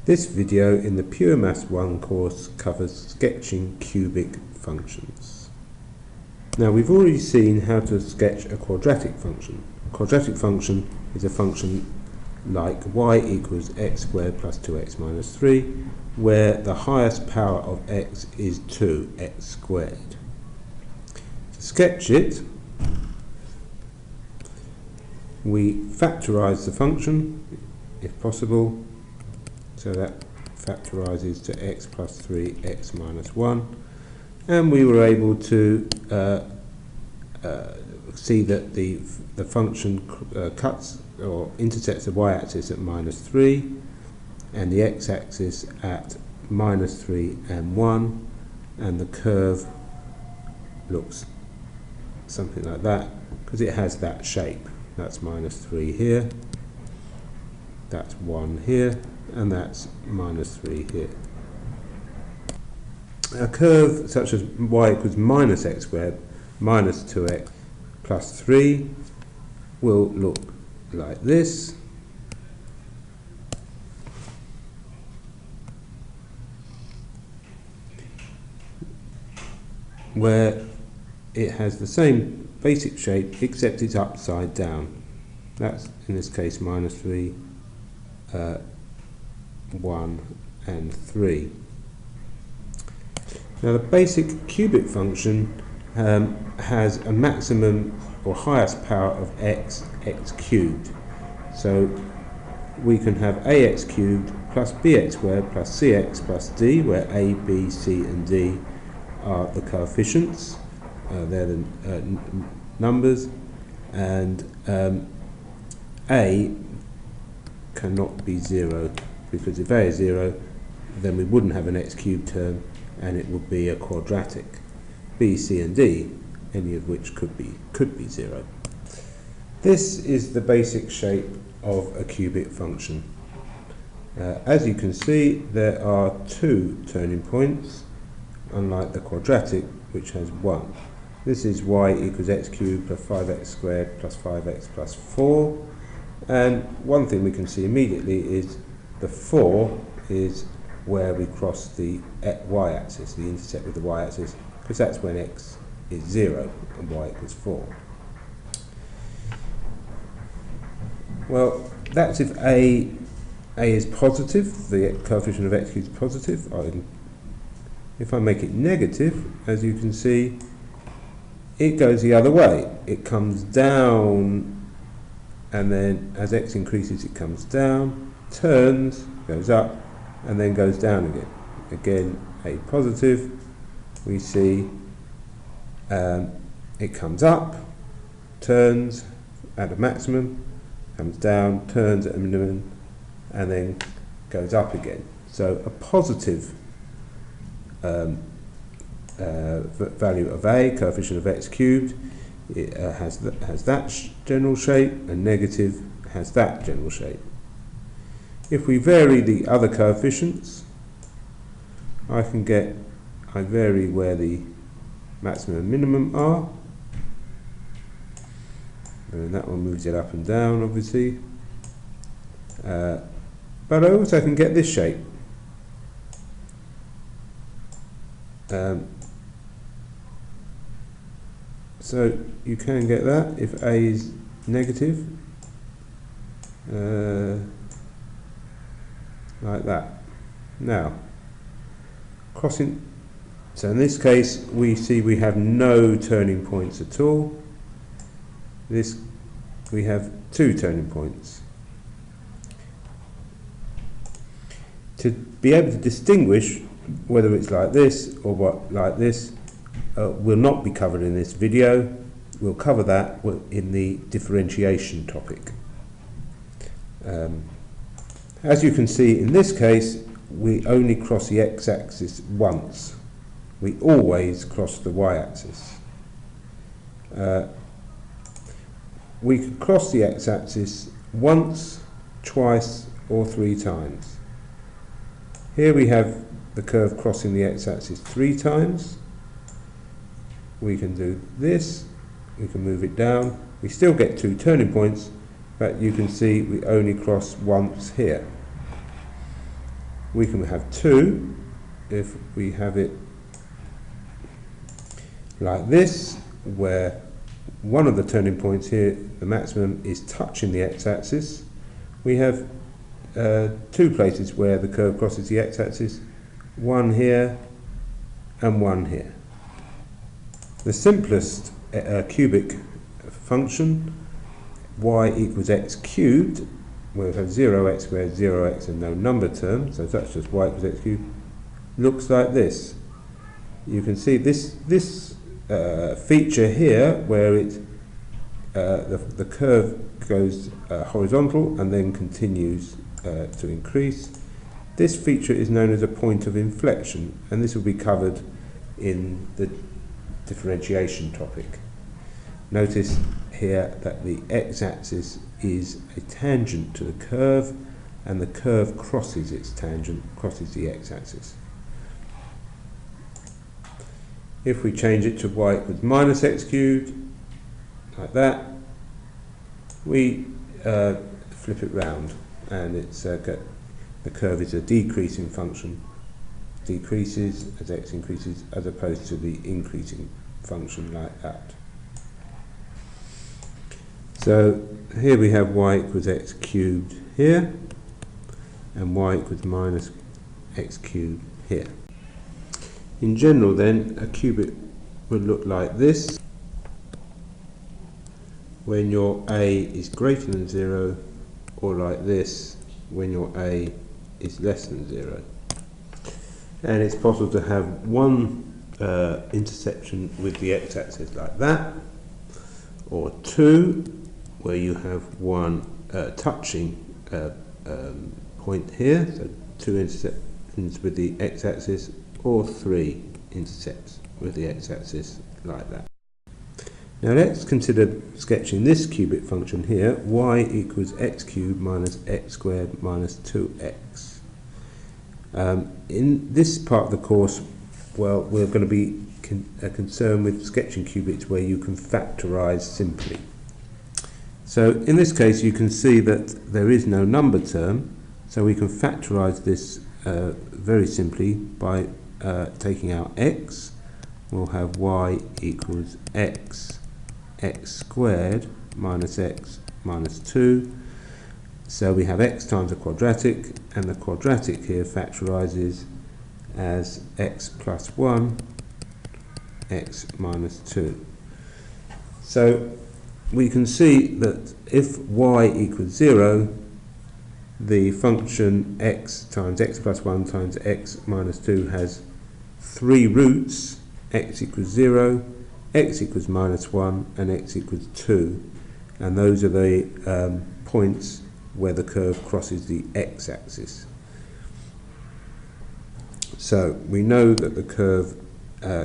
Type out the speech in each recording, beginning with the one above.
This video in the Pure Maths 1 course covers sketching cubic functions. Now we've already seen how to sketch a quadratic function. A quadratic function is a function like y equals x squared plus 2x minus 3, where the highest power of x is 2x squared. To sketch it, we factorise the function if possible, so that factorises to x plus 3x minus 1, and we were able to see that the function cuts or intersects the y-axis at minus 3 and the x-axis at minus 3 and 1, and the curve looks something like that because it has that shape. That's minus 3 here, that's 1 here, and that's minus 3 here. A curve such as y equals minus x squared minus 2x plus 3 will look like this, where it has the same basic shape except it's upside down. That's in this case minus 3, 1 and 3. Now the basic cubic function has a maximum or highest power of x cubed. So we can have ax cubed plus bx squared plus cx plus d, where a, b, c and d are the coefficients, they're the numbers, and a cannot be 0, because if a is 0 then we wouldn't have an x cubed term and it would be a quadratic. B, C and D, any of which could be 0. This is the basic shape of a cubic function. As you can see, there are 2 turning points, unlike the quadratic which has 1. This is y equals x cubed plus 5x squared plus 5x plus 4, and one thing we can see immediately is the 4 is where we cross the y-axis, the intersect with the y-axis, because that's when x is 0 and y equals 4. Well, that's if a is positive, the coefficient of x cubed is positive. If I make it negative, as you can see, it goes the other way. It comes down, and then as x increases it comes down, turns, goes up, and then goes down again. Again, a positive, we see it comes up, turns at a maximum, comes down, turns at a minimum, and then goes up again. So a positive value of a, coefficient of x cubed, it has that general shape, and negative has that general shape. If we vary the other coefficients, I vary where the maximum and minimum are, and that one moves it up and down obviously, but I also can get this shape. So you can get that if a is negative, like that. Now, crossing, so in this case we see we have no turning points at all. This, we have 2 turning points. To be able to distinguish whether it's like this or like this will not be covered in this video. We'll cover that in the differentiation topic. As you can see in this case, we only cross the x-axis once. We always cross the y-axis. We can cross the x-axis once, twice or 3 times. Here we have the curve crossing the x-axis 3 times. We can do this, we can move it down. We still get 2 turning points, but you can see we only cross once here. We can have 2 if we have it like this, where one of the turning points here, the maximum, is touching the x-axis. We have 2 places where the curve crosses the x-axis, one here and one here. The simplest cubic function, y equals x cubed, where we have 0x squared, 0x and no number term, so that's just y equals x cubed, looks like this. You can see this feature here, where the curve goes horizontal and then continues to increase. This feature is known as a point of inflection, and this will be covered in the differentiation topic. Notice here that the x-axis is a tangent to the curve, and the curve crosses its tangent, crosses the x-axis. If we change it to y equals minus x cubed, like that, we flip it round, and it's the curve is a decreasing function, decreases as x increases, as opposed to the increasing function like that. So here we have y equals x cubed here, and y equals minus x cubed here. In general then, a cubic would look like this when your a is greater than 0, or like this when your a is less than 0. And it's possible to have one intersection with the x-axis like that, or 2 where you have one touching point here, so 2 intersections with the x-axis, or 3 intercepts with the x-axis like that. Now let's consider sketching this cubic function here, y equals x cubed minus x squared minus 2x. In this part of the course, well, we're going to be concerned with sketching cubics where you can factorise simply. So in this case you can see that there is no number term, so we can factorise this very simply by taking out x. We'll have y equals x squared minus x minus 2. So we have x times a quadratic, and the quadratic here factorises as x plus 1, x minus 2. So we can see that if y equals 0, the function x times x plus 1 times x minus 2 has 3 roots: x equals 0, x equals minus 1, and x equals 2. And those are the points where the curve crosses the x-axis. So we know that the curve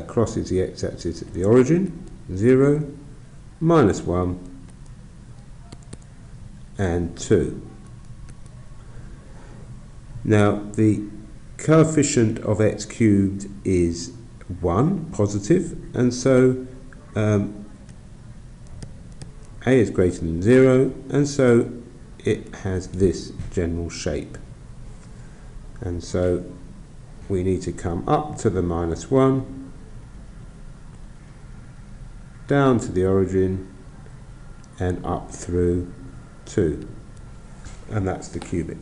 crosses the x-axis at the origin, 0, minus 1, and 2. Now the coefficient of x cubed is 1, positive, and so a is greater than 0, and so it has this general shape. And so we need to come up to the minus 1, down to the origin, and up through 2. And that's the cubic.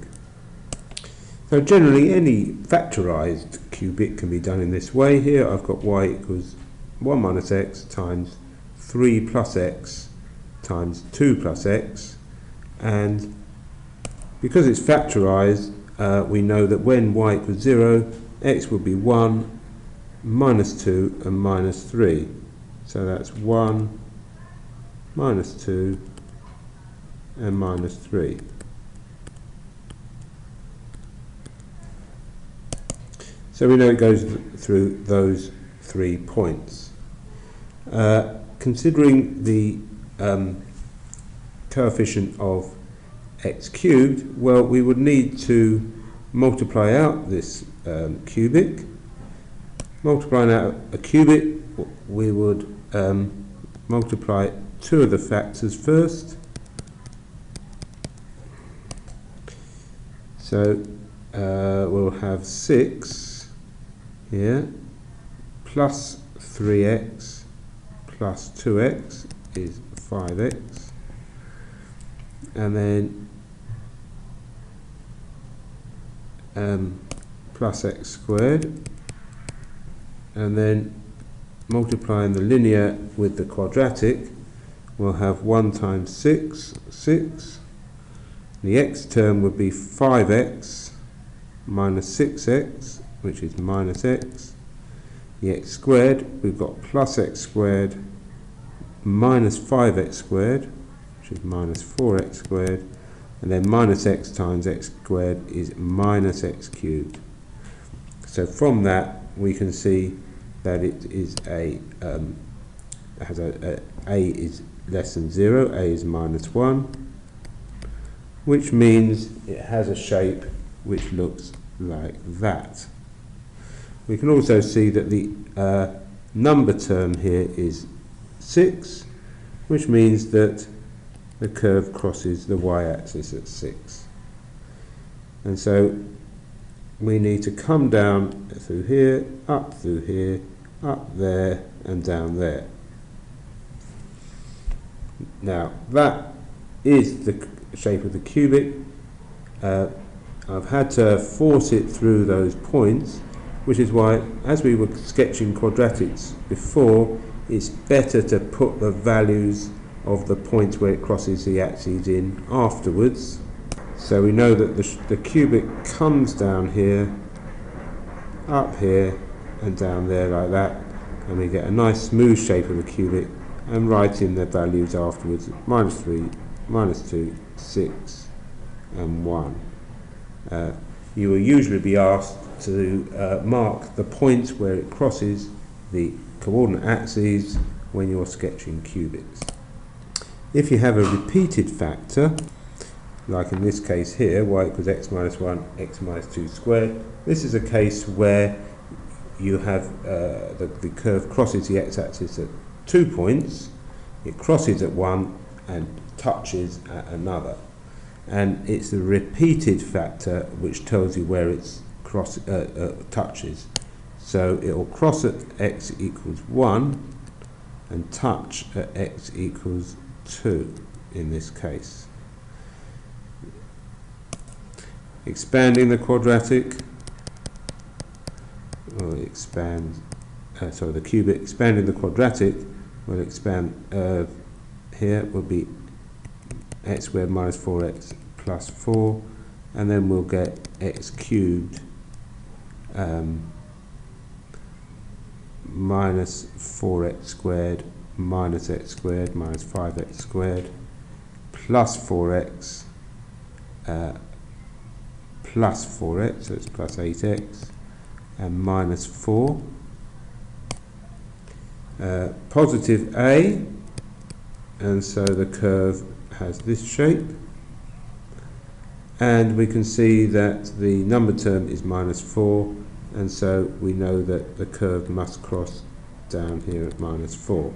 So generally any factorised cubic can be done in this way. Here I've got y equals 1 minus x times 3 plus x times 2 plus x, and because it's factorised, we know that when y equals 0, x will be 1, minus 2 and minus 3. So that's 1, minus 2 and minus 3. So we know it goes through those 3 points. Considering the coefficient of x cubed, well, we would need to multiply out this cubic. Multiplying out a cubic, we would multiply 2 of the factors first. So we'll have 6 here, plus 3x plus 2x is 5x, and then plus x squared, and then multiplying the linear with the quadratic, we'll have 1 times 6, 6. The x term would be 5x minus 6x, which is minus x. The x squared, we've got plus x squared minus 5x squared, which is minus 4x squared, and then minus x times x squared is minus x cubed. So from that we can see that it is a is less than 0, a is minus 1, which means it has a shape which looks like that. We can also see that the number term here is 6, which means that the curve crosses the y-axis at 6. And so we need to come down through here, up there, and down there. Now that is the shape of the cubic. I've had to force it through those points, which is why, as we were sketching quadratics before, it's better to put the values of the points where it crosses the axes in afterwards. So we know that the cubic comes down here, up here, and down there like that, and we get a nice smooth shape of the cubic, and write in the values afterwards: minus 3, minus 2, 6, and 1. You will usually be asked to mark the points where it crosses the coordinate axes when you're sketching cubics. If you have a repeated factor, like in this case here, y equals x minus 1, x minus 2 squared, this is a case where you have the curve crosses the x-axis at 2 points, it crosses at one and touches at another. And it's the repeated factor which tells you where it's touches. So it will cross at x equals 1 and touch at x equals 2 in this case. Expanding the quadratic, or the cubic, expanding the quadratic, will expand here will be x squared minus 4x plus 4, and then we'll get x cubed minus 4x squared minus x squared minus 5x squared plus 4x plus 4x, so it's plus 8x, and minus 4. Positive a, and so the curve has this shape, and we can see that the number term is minus 4, and so we know that the curve must cross down here at minus 4.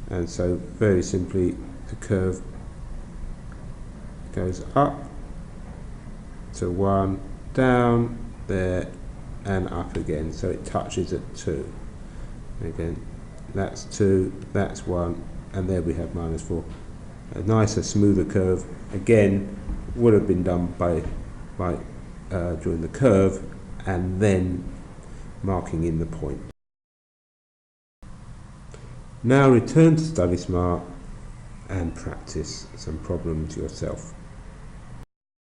And so very simply the curve goes up to 1, down there, and up again, so it touches at 2. Again, that's 2, that's 1, and there we have minus 4. A nicer, smoother curve, again, would have been done by drawing the curve and then marking in the point. Now return to Study Smart and practice some problems yourself.